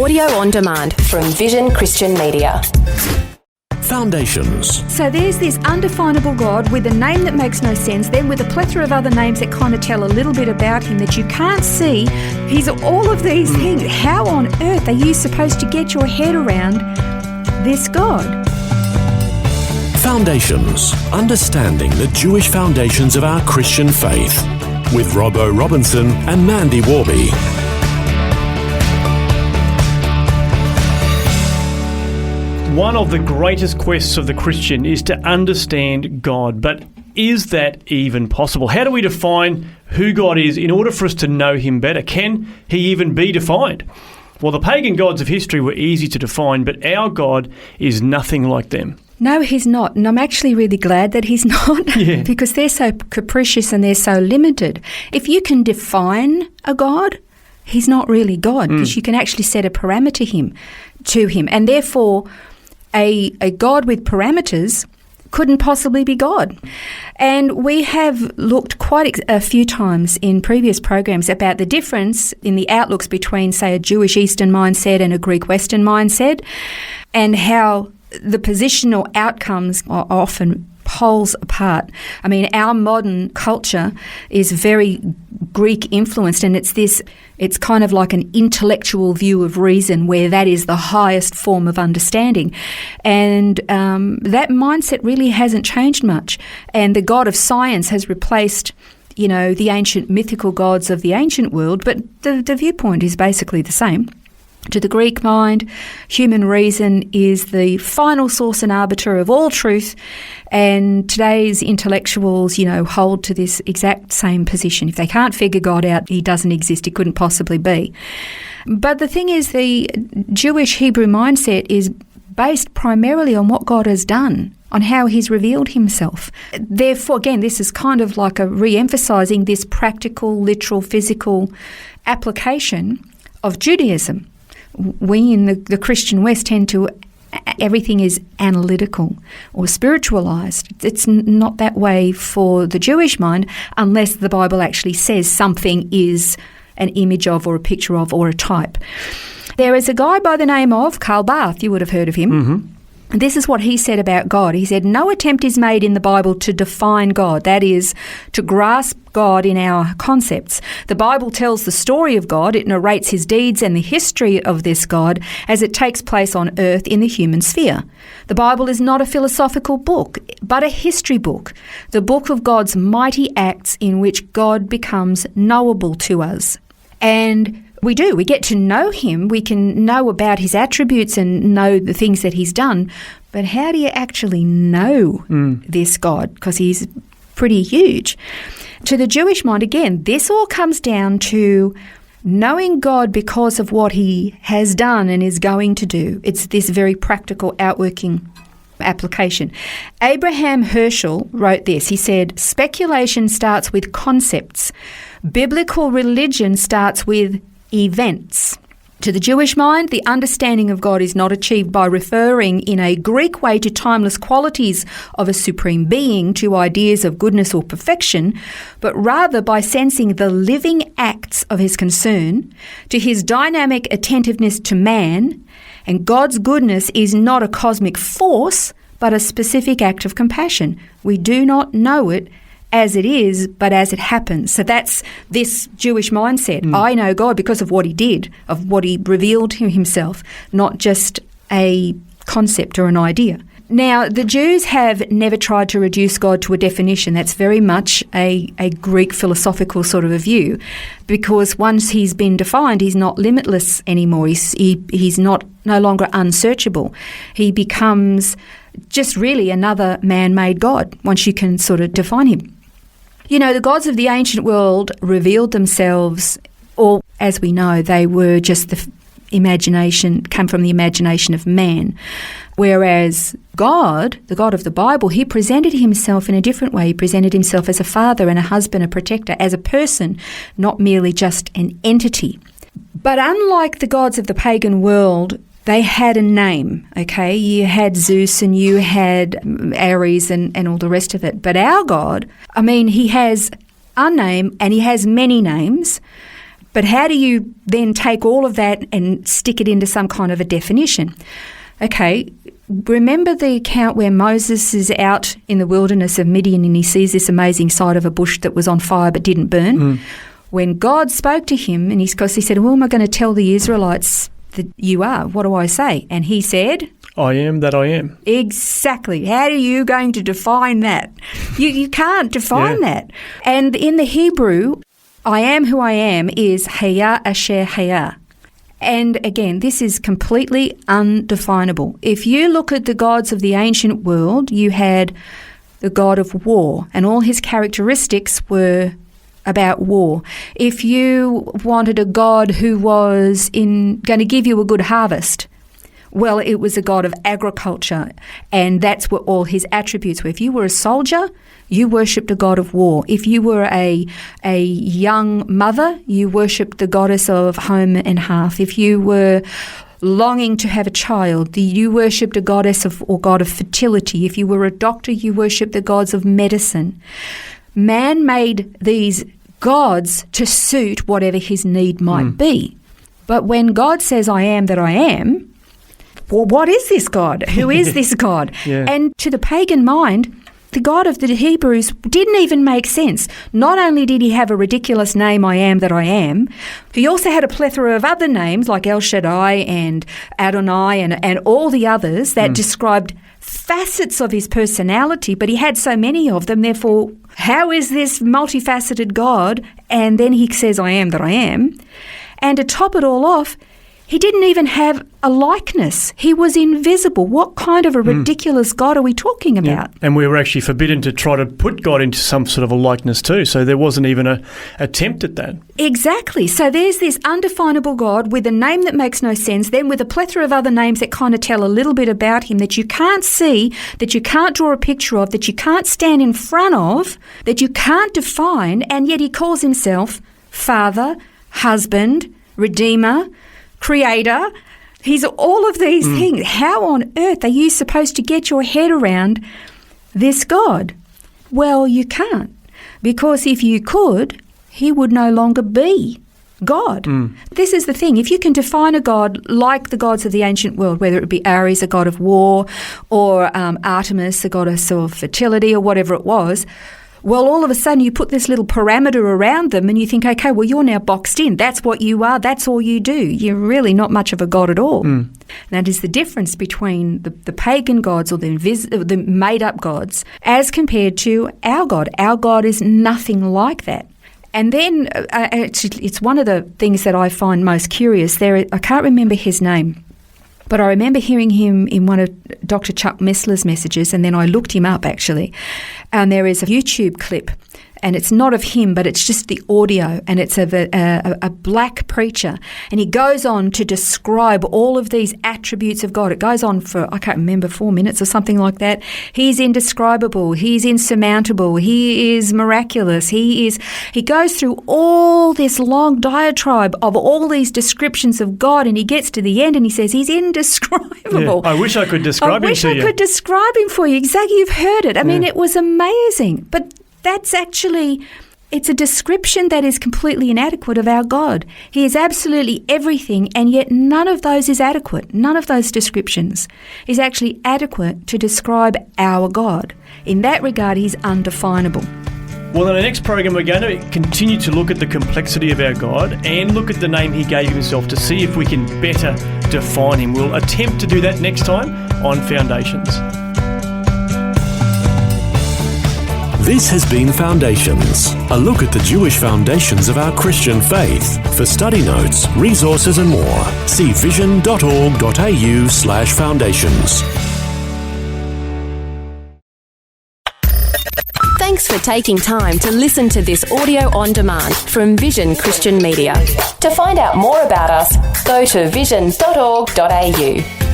Audio on demand from Vision Christian Media. Foundations. So there's this undefinable God with a name that makes no sense, then with a plethora of other names that kind of tell a little bit about him that you can't see. He's all of these things. How on earth are you supposed to get your head around this God? Foundations. Understanding the Jewish foundations of our Christian faith. With Robbo Robinson and Mandy Warby. One of the greatest quests of the Christian is to understand God, but is that even possible? How do we define who God is in order for us to know him better? Can he even be defined? Well, the pagan gods of history were easy to define, but our God is nothing like them. No, he's not. And I'm actually really glad that he's not because they're so capricious and they're so limited. If you can define a God, he's not really God because you can actually set a parameter to him. And therefore, a God with parameters couldn't possibly be God. And we have looked quite a few times in previous programs about the difference in the outlooks between, say, a Jewish Eastern mindset and a Greek Western mindset, and how the positional outcomes are often poles apart. I mean, our modern culture is very Greek influenced, and it's kind of like an intellectual view of reason where that is the highest form of understanding. And that mindset really hasn't changed much. And the God of science has replaced, the ancient mythical gods of the ancient world, but the viewpoint is basically the same. To the Greek mind, human reason is the final source and arbiter of all truth, and today's intellectuals, hold to this exact same position. If they can't figure God out, he doesn't exist, he couldn't possibly be. But the thing is, the Jewish Hebrew mindset is based primarily on what God has done, on how he's revealed himself. Therefore, again, this is kind of like a re-emphasising this practical, literal, physical application of Judaism. We in the Christian West tend to, everything is analytical or spiritualized. It's not that way for the Jewish mind unless the Bible actually says something is an image of or a picture of or a type. There is a guy by the name of Karl Barth, you would have heard of him. Mm-hmm. And this is what he said about God. He said, no attempt is made in the Bible to define God, that is, to grasp God in our concepts. The Bible tells the story of God. It narrates his deeds and the history of this God as it takes place on earth in the human sphere. The Bible is not a philosophical book, but a history book, the book of God's mighty acts in which God becomes knowable to us. And we get to know him, we can know about his attributes and know the things that he's done, but how do you actually know this God? Because he's pretty huge. To the Jewish mind, again, this all comes down to knowing God because of what he has done and is going to do. It's this very practical outworking application. Abraham Herschel wrote this. He said, speculation starts with concepts. Biblical religion starts with events. To the Jewish mind, the understanding of God is not achieved by referring in a Greek way to timeless qualities of a supreme being, to ideas of goodness or perfection, but rather by sensing the living acts of his concern, to his dynamic attentiveness to man. And God's goodness is not a cosmic force, but a specific act of compassion. We do not know it as it is, but as it happens. So that's this Jewish mindset. I know God because of what he did, of what he revealed to himself, not just a concept or an idea. Now, the Jews have never tried to reduce God to a definition. That's very much a Greek philosophical sort of a view, because once he's been defined, he's not limitless anymore. He's no longer unsearchable. He becomes just really another man-made God once you can sort of define him. The gods of the ancient world revealed themselves, or as we know, they were just the imagination, come from the imagination of man. Whereas God, the God of the Bible, he presented himself in a different way. He presented himself as a father and a husband, a protector, as a person, not merely just an entity. But unlike the gods of the pagan world, they had a name, okay? You had Zeus and you had Ares and all the rest of it. But our God, he has a name and he has many names, But how do you then take all of that and stick it into some kind of a definition? Okay, remember the account where Moses is out in the wilderness of Midian and he sees this amazing sight of a bush that was on fire but didn't burn? When God spoke to him, and he said, "Who am I going to tell the Israelites that you are? What do I say?" And he said, "I am that I am." Exactly. How are you going to define that? You can't define that. And in the Hebrew, I am who I am is Haya Asher Haya. And again, this is completely undefinable. If you look at the gods of the ancient world, you had the god of war, and all his characteristics were about war. If you wanted a god who was going to give you a good harvest, well, it was a god of agriculture, and that's what all his attributes were. If you were a soldier, you worshipped a god of war. If you were a young mother, you worshipped the goddess of home and hearth. If you were longing to have a child, you worshipped a goddess or god of fertility. If you were a doctor, you worshipped the gods of medicine. Man made these gods to suit whatever his need might be. But when God says, "I am that I am," well, what is this God? Who is this God? And to the pagan mind, the God of the Hebrews didn't even make sense. Not only did he have a ridiculous name, "I am that I am," he also had a plethora of other names like El Shaddai and Adonai and all the others that described facets of his personality, but he had so many of them, therefore, how is this multifaceted God? And then he says, "I am that I am." And to top it all off, he didn't even have a likeness. He was invisible. What kind of a ridiculous God are we talking about? And we were actually forbidden to try to put God into some sort of a likeness too, so there wasn't even an attempt at that. Exactly. So there's this undefinable God with a name that makes no sense, then with a plethora of other names that kind of tell a little bit about him that you can't see, that you can't draw a picture of, that you can't stand in front of, that you can't define, and yet he calls himself Father, Husband, Redeemer, Creator. He's all of these things. How on earth are you supposed to get your head around this God? Well, you can't, because if you could, he would no longer be God. This is the thing. If you can define a God like the gods of the ancient world, whether it be Ares, a god of war, or Artemis, a goddess of fertility, or whatever it was, well, all of a sudden you put this little parameter around them and you think, okay, well, you're now boxed in. That's what you are. That's all you do. You're really not much of a god at all. And that is the difference between the pagan gods or the made-up gods as compared to our God. Our God is nothing like that. And then it's one of the things that I find most curious. I can't remember his name, but I remember hearing him in one of Dr. Chuck Missler's messages, and then I looked him up, actually. And there is a YouTube clip, and it's not of him, but it's just the audio, and it's of a black preacher. And he goes on to describe all of these attributes of God. It goes on for, I can't remember, 4 minutes or something like that. He's indescribable. He's insurmountable. He is miraculous. He goes through all this long diatribe of all these descriptions of God, and he gets to the end and he says he's indescribable. I wish I could describe him to you. I wish I could describe him for you. Exactly. You've heard it. I mean, it was amazing. But that's actually, it's a description that is completely inadequate of our God. He is absolutely everything, and yet none of those is adequate. None of those descriptions is actually adequate to describe our God. In that regard, he's undefinable. Well, in the next program, we're going to continue to look at the complexity of our God and look at the name he gave himself to see if we can better define him. We'll attempt to do that next time on Foundations. This has been Foundations, a look at the Jewish foundations of our Christian faith. For study notes, resources and more, see vision.org.au/foundations. Thanks for taking time to listen to this audio on demand from Vision Christian Media. To find out more about us, go to vision.org.au.